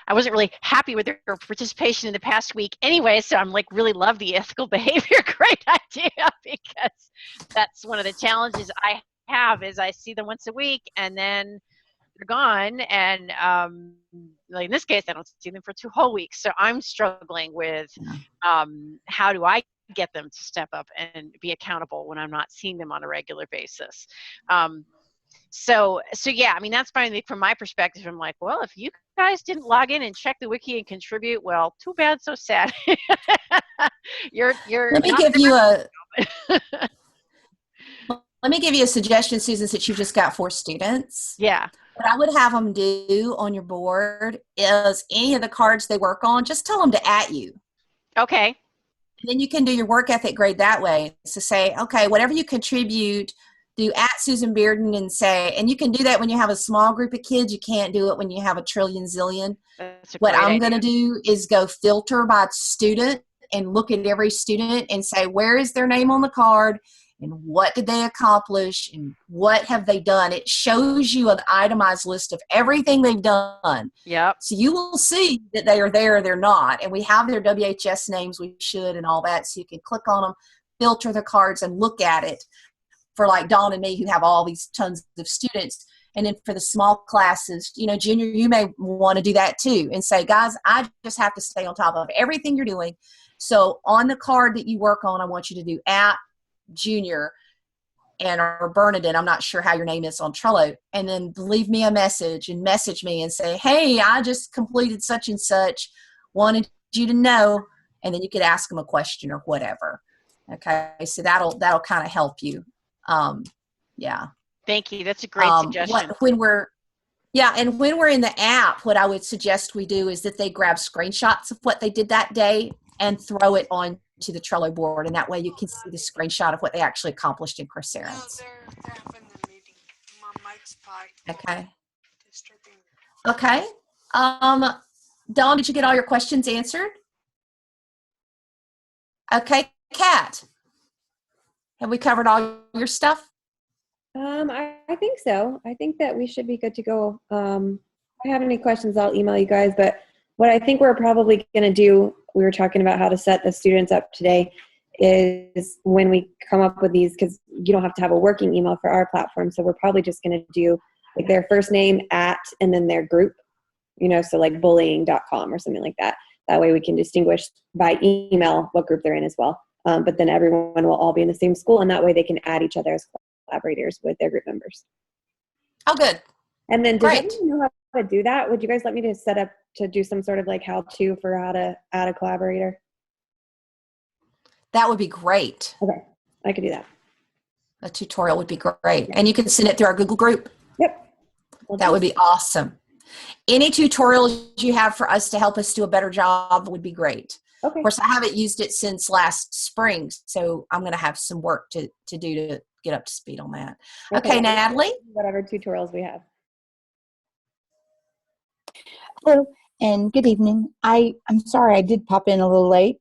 I wasn't really happy with their participation in the past week anyway, so I'm like really love the ethical behavior. Great idea, because that's one of the challenges I have is I see them once a week and then they're gone, and like in this case I don't see them for 2 whole weeks. So I'm struggling with how do I get them to step up and be accountable when I'm not seeing them on a regular basis. So yeah, I mean, that's fine from my perspective. I'm like, well, if you guys didn't log in and check the wiki and contribute, well, too bad, so sad. you're Let me give you a suggestion, Susan, since you've just got 4 students. Yeah. What I would have them do on your board is any of the cards they work on, just tell them to @ you. Okay. And then you can do your work ethic grade that way. So say, okay, whatever you contribute, do @ Susan Bearden, and say, and you can do that when you have a small group of kids. You can't do it when you have a trillion zillion. What I'm going to do is go filter by student and look at every student and say, where is their name on the card, and what did they accomplish, and what have they done? It shows you an itemized list of everything they've done. Yep. So you will see that they are there or they're not. And we have their WHS names, we should, and all that. So you can click on them, filter the cards, and look at it. For like Dawn and me, who have all these tons of students. And then for the small classes, you know, junior, you may want to do that too, and say, guys, I just have to stay on top of everything you're doing. So on the card that you work on, I want you to do @ junior and or Bernadette, I'm not sure how your name is on Trello, and then leave me a message and message me and say, hey, I just completed such and such, wanted you to know, and then you could ask them a question or whatever. Okay, so that'll kind of help you. Yeah. Thank you. That's a great suggestion. When we're in the app, what I would suggest we do is that they grab screenshots of what they did that day and throw it on to the Trello board, and that way you can see the screenshot of what they actually accomplished in Coursera. They're having the meeting. My mic's by. Okay. Disturbing. Okay. Dawn, did you get all your questions answered? Okay, Kat, have we covered all your stuff? I think so. I think that we should be good to go. If I have any questions, I'll email you guys. But what I think we're probably going to do, we were talking about how to set the students up today, is when we come up with these, because you don't have to have a working email for our platform. So we're probably just going to do like their first name @ and then their group, you know, so like bullying.com or something like that. That way we can distinguish by email what group they're in as well. But then everyone will all be in the same school, and that way they can add each other as collaborators with their group members. Oh, good. And then does Great. anyone know how to do that? Would you guys let me to set up to do some sort of like how-to for how to add a collaborator? That would be great. Okay, I could do that. A tutorial would be great. And you can send it through our Google group. Yep. That would be awesome. Any tutorials you have for us to help us do a better job would be great. Okay. Of course, I haven't used it since last spring, so I'm going to have some work to do to get up to speed on that. Okay, Natalie? Whatever tutorials we have. Hello. And good evening. I'm sorry I did pop in a little late.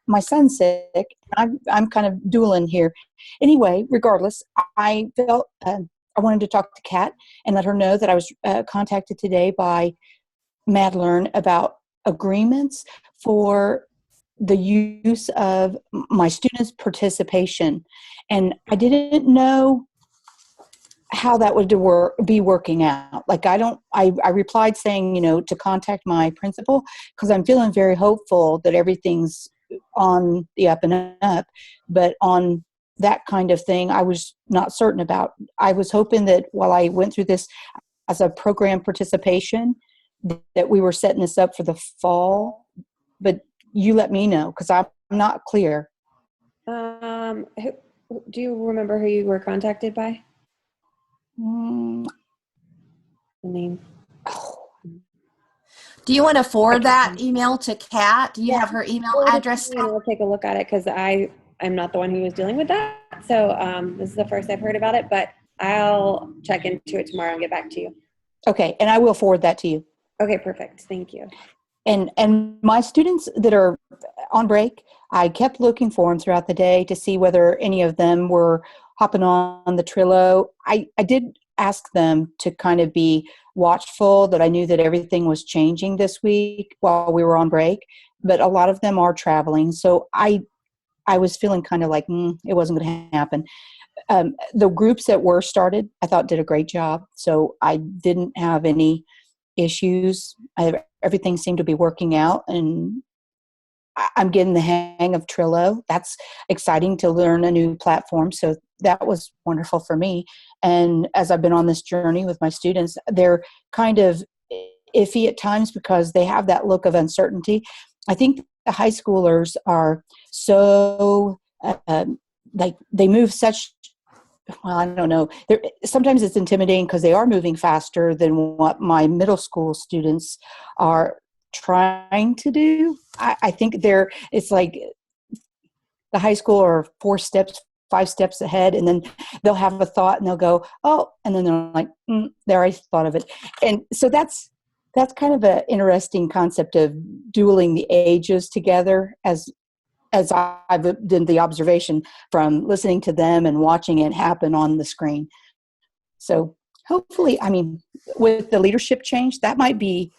My son's sick. I'm kind of dueling here. Anyway, regardless, I felt I wanted to talk to Kat and let her know that I was contacted today by Madeleine about agreements for the use of my students' participation, and I didn't know how that would be working out. Like I replied saying, to contact my principal because I'm feeling very hopeful that everything's on the up and up, but on that kind of thing, I was not certain about. I was hoping that while I went through this as a program participation, that we were setting this up for the fall, but you let me know because I'm not clear. Do you remember who you were contacted by? The name. Do you want to forward that email to Kat? Do you have her email address? And I'll take a look at it because I'm not the one who was dealing with that. So this is the first I've heard about it, but I'll check into it tomorrow and get back to you. Okay, and I will forward that to you. Okay, perfect. Thank you. And my students that are on break, I kept looking for them throughout the day to see whether any of them were hopping on the Trello. I did ask them to kind of be watchful, that I knew that everything was changing this week while we were on break, but a lot of them are traveling. So I was feeling kind of like it wasn't going to happen. The groups that were started, I thought did a great job. So I didn't have any issues. Everything seemed to be working out, and I'm getting the hang of Trello. That's exciting to learn a new platform. So that was wonderful for me. And as I've been on this journey with my students, they're kind of iffy at times because they have that look of uncertainty. I think the high schoolers are so, like they move such, well, I don't know. Sometimes it's intimidating because they are moving faster than what my middle school students are trying to do. I think it's like the high school are 5 steps ahead, and then they'll have a thought and they'll go, oh, and then they're like, there, I thought of it. And so that's kind of an interesting concept of dueling the ages together as I've done the observation from listening to them and watching it happen on the screen. So hopefully, with the leadership change, that might be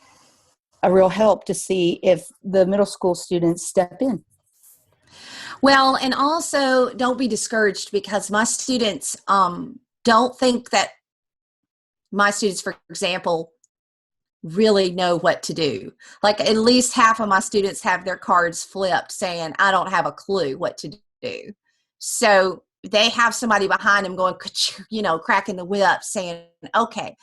a real help to see if the middle school students step in. Well, and also don't be discouraged because my students don't think that my students, for example, really know what to do. Like at least half of my students have their cards flipped saying, I don't have a clue what to do. So they have somebody behind them going, cracking the whip saying, okay,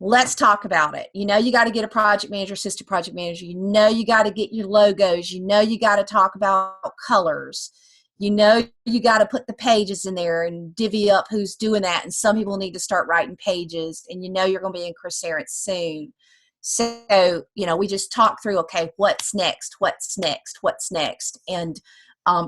let's talk about it. You got to get a project manager, assistant project manager. You got to get your logos. You got to talk about colors. You got to put the pages in there and divvy up who's doing that. And some people need to start writing pages. And you're going to be in Coursera soon. So, we just talk through, okay, what's next? And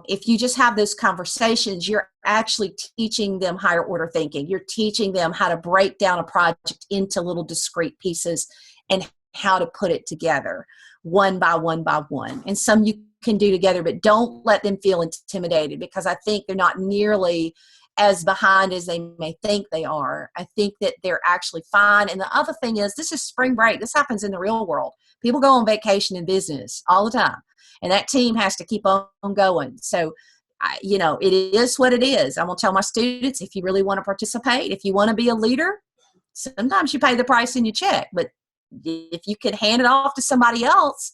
if you just have those conversations, you're actually teaching them higher order thinking. You're teaching them how to break down a project into little discrete pieces and how to put it together one by one by one. And some you can do together, but don't let them feel intimidated because I think they're not nearly as behind as they may think they are. I think that they're actually fine. And the other thing is, this is spring break. This happens in the real world. People go on vacation in business all the time, and that team has to keep on going. So, it is what it is. I'm going to tell my students, if you really want to participate, if you want to be a leader, sometimes you pay the price in your check. But if you can hand it off to somebody else,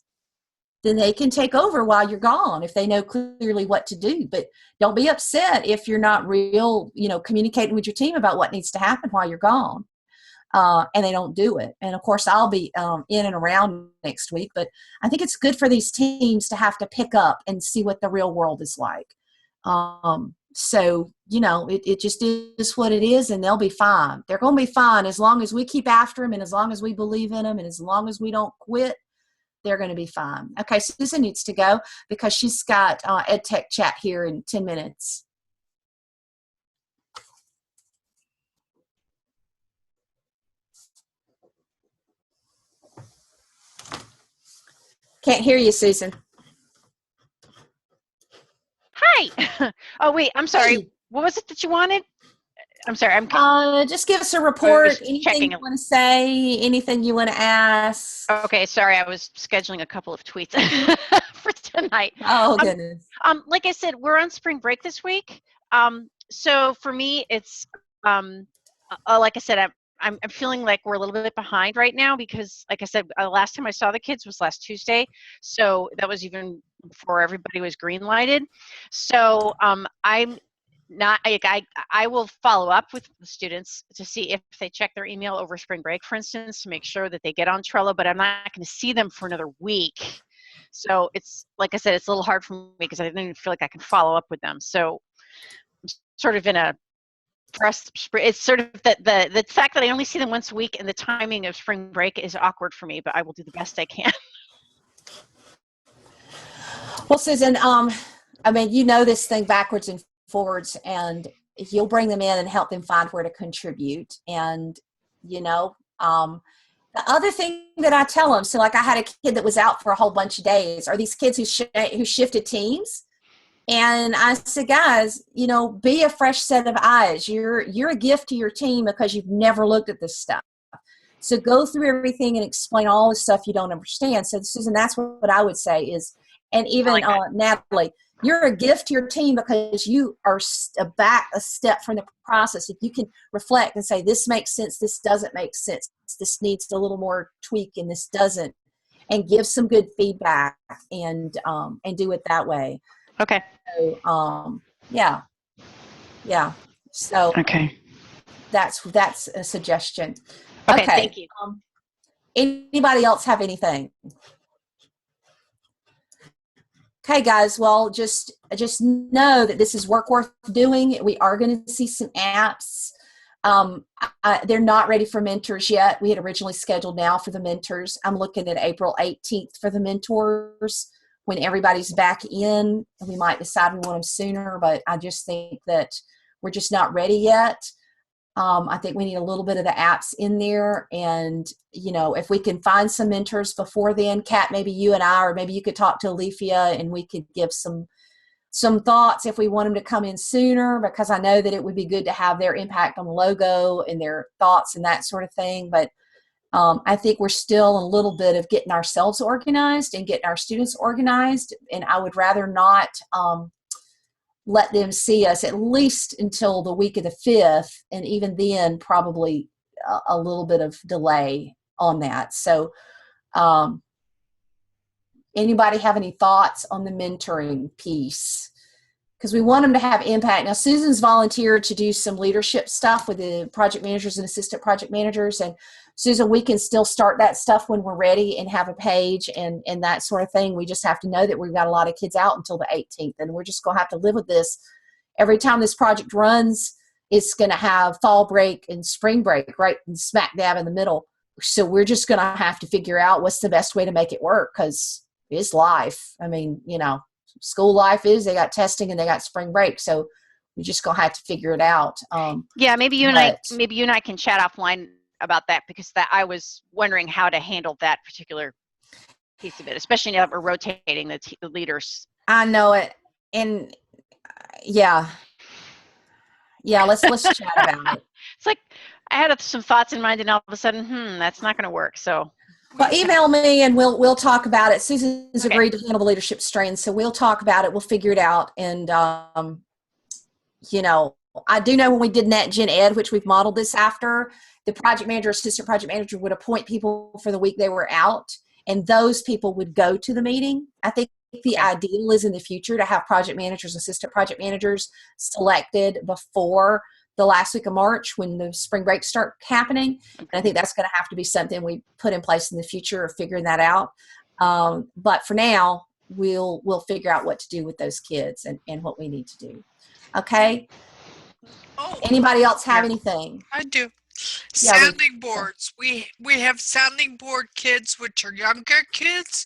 then they can take over while you're gone if they know clearly what to do. But don't be upset if you're not communicating with your team about what needs to happen while you're gone, and they don't do it. And of course, I'll be in and around next week, but I think it's good for these teams to have to pick up and see what the real world is like. So, it just is what it is, and they'll be fine. They're going to be fine as long as we keep after them and as long as we believe in them and as long as we don't quit. They're going to be fine. Okay, Susan needs to go because she's got Ed Tech chat here in 10 minutes. Can't hear you, Susan. Hi. Oh, wait, I'm sorry. Hey. What was it that you wanted? I'm sorry. Just give us a report. Anything checking. you want to say? Anything you want to ask? Okay, sorry. I was scheduling a couple of tweets for tonight. Oh, goodness. Like I said, we're on spring break this week. So for me, it's like I said, I'm feeling like we're a little bit behind right now because, like I said, last time I saw the kids was last Tuesday, so that was even before everybody was green lighted. So I'm not. I will follow up with the students to see if they check their email over spring break, for instance, to make sure that they get on Trello. But I'm not going to see them for another week. So it's like I said, it's a little hard for me because I didn't feel like I can follow up with them. So I'm sort of in a it's sort of the fact that I only see them once a week and the timing of spring break is awkward for me, but I will do the best I can. Well, Susan, I mean, you know this thing backwards and forwards, and you'll bring them in and help them find where to contribute. And, you know, the other thing that I tell them, so like I had a kid that was out for a whole bunch of days, are these kids who shifted teams. And I said, guys, you know, be a fresh set of eyes. You're a gift to your team because you've never looked at this stuff. So go through everything and explain all the stuff you don't understand. So Susan, that's what I would say is, and even Natalie, you're a gift to your team because you are a step from the process. If you can reflect and say, this makes sense, this doesn't make sense, this needs a little more tweak and this doesn't, and give some good feedback and do it that way. Okay. So, yeah. So okay, that's a suggestion. Okay. Thank you. Anybody else have anything? Okay, guys. Well, just know that this is work worth doing. We are going to see some apps. They're not ready for mentors yet. We had originally scheduled now for the mentors. I'm looking at April 18th for the mentors. When everybody's back in, we might decide we want them sooner, but I just think that we're just not ready yet. I think we need a little bit of the apps in there. And, you know, if we can find some mentors before then, Kat, maybe you and I, or maybe you could talk to Alethea and we could give some thoughts if we want them to come in sooner, because I know that it would be good to have their impact on the logo and their thoughts and that sort of thing. But I think we're still in a little bit of getting ourselves organized and getting our students organized. And I would rather not let them see us at least until the week of the 5th. And even then, probably a little bit of delay on that. So anybody have any thoughts on the mentoring piece? Because we want them to have impact. Now, Susan's volunteered to do some leadership stuff with the project managers and assistant project managers. And Susan, we can still start that stuff when we're ready and have a page and that sort of thing. We just have to know that we've got a lot of kids out until the 18th. And we're just going to have to live with this. Every time this project runs, it's going to have fall break and spring break right smack dab in the middle. So we're just going to have to figure out what's the best way to make it work, because it's life. I mean, you know, school life is, they got testing and they got spring break. So we just going to have to figure it out. Yeah, maybe you and I can chat offline about that, because that I was wondering how to handle that particular piece of it, especially now that we're rotating the leaders. I know it. And yeah, let's chat about it. It's like I had some thoughts in mind and all of a sudden, that's not going to work. So well, email me and we'll talk about it. Susan's agreed to handle the leadership strain, so we'll talk about it. We'll figure it out. And you know, I do know when we did Net Gen Ed, which we've modeled this after, the project manager, assistant project manager would appoint people for the week they were out, and those people would go to the meeting. I think the ideal is in the future to have project managers, assistant project managers selected before the last week of March when the spring breaks start happening. And I think that's going to have to be something we put in place in the future of figuring that out. But for now, we'll figure out what to do with those kids and what we need to do. Okay. Oh, Anybody else have anything? I do. Yeah, Sounding boards. We have sounding board kids, which are younger kids,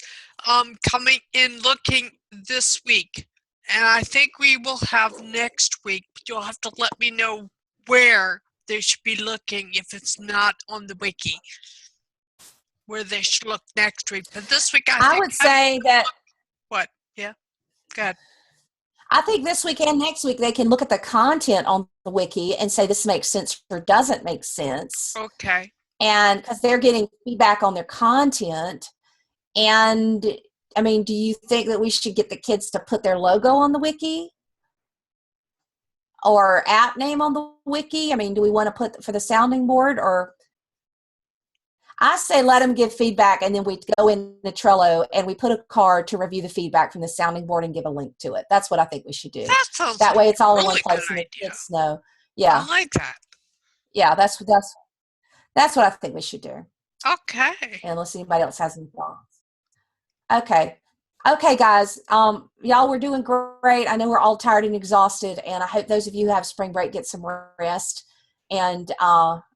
coming in looking this week. And I think we will have next week. But you'll have to let me know where they should be looking if it's not on the wiki. where they should look next week. But this week, I would say that what? Yeah, go ahead. I think this week and next week they can look at the content on the wiki and say this makes sense or doesn't make sense. Okay. And because they're getting feedback on their content. And I mean, do you think that we should get the kids to put their logo on the wiki or app name on the wiki? I mean, do we want to put for the sounding board, or I say let them give feedback, and then we go in the Trello and we put a card to review the feedback from the sounding board and give a link to it. That's what I think we should do. That sounds That like way it's all a in one really place good and the idea. kids know. Yeah. I like that. Yeah, that's what I think we should do. Okay. Unless anybody else has any thoughts. Okay, guys. Y'all, we're doing great. I know we're all tired and exhausted, and I hope those of you who have spring break get some rest. And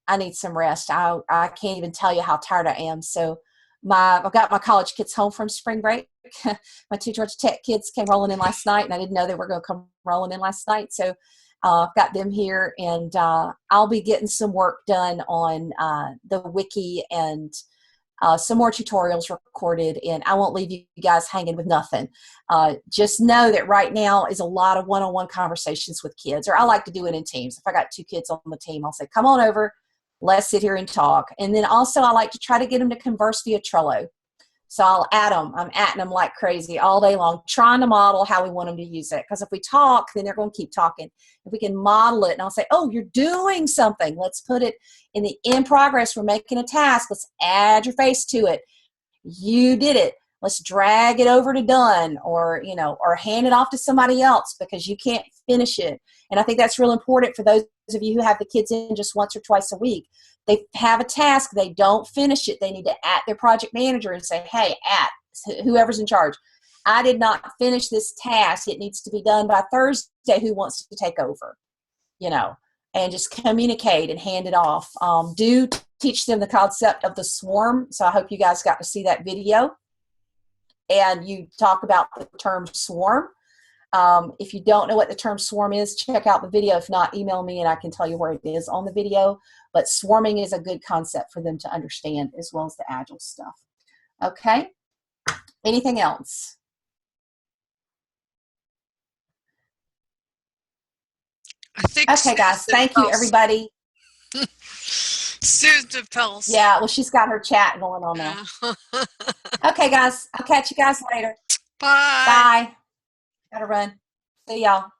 I need some rest. I can't even tell you how tired I am. So I've got my college kids home from spring break. My two Georgia Tech kids came rolling in last night, and I didn't know they were going to come rolling in last night. So I've got them here, and I'll be getting some work done on the wiki and some more tutorials recorded, and I won't leave you guys hanging with nothing. Just know that right now is a lot of one-on-one conversations with kids, or I like to do it in teams. If I got two kids on the team, I'll say, come on over, let's sit here and talk. And then also I like to try to get them to converse via Trello. So I'll add them. I'm adding them like crazy all day long, trying to model how we want them to use it. Because if we talk, then they're going to keep talking. If we can model it, and I'll say, oh, you're doing something. Let's put it in the in progress. We're making a task. Let's add your face to it. You did it. Let's drag it over to done, or hand it off to somebody else because you can't finish it. And I think that's real important for those of you who have the kids in just once or twice a week. They have a task, they don't finish it. They need to at their project manager and say, hey, whoever's in charge, I did not finish this task. It needs to be done by Thursday. Who wants to take over? And just communicate and hand it off. Do teach them the concept of the swarm. So I hope you guys got to see that video. And you talk about the term swarm. If you don't know what the term swarm is, check out the video. If not, email me and I can tell you where it is on the video. But swarming is a good concept for them to understand, as well as the Agile stuff. Okay? Anything else? I think okay, guys. Thank you, everybody. Susan Pels. Yeah, well, she's got her chat going on now. Okay, guys. I'll catch you guys later. Bye. Bye. Gotta run. See y'all.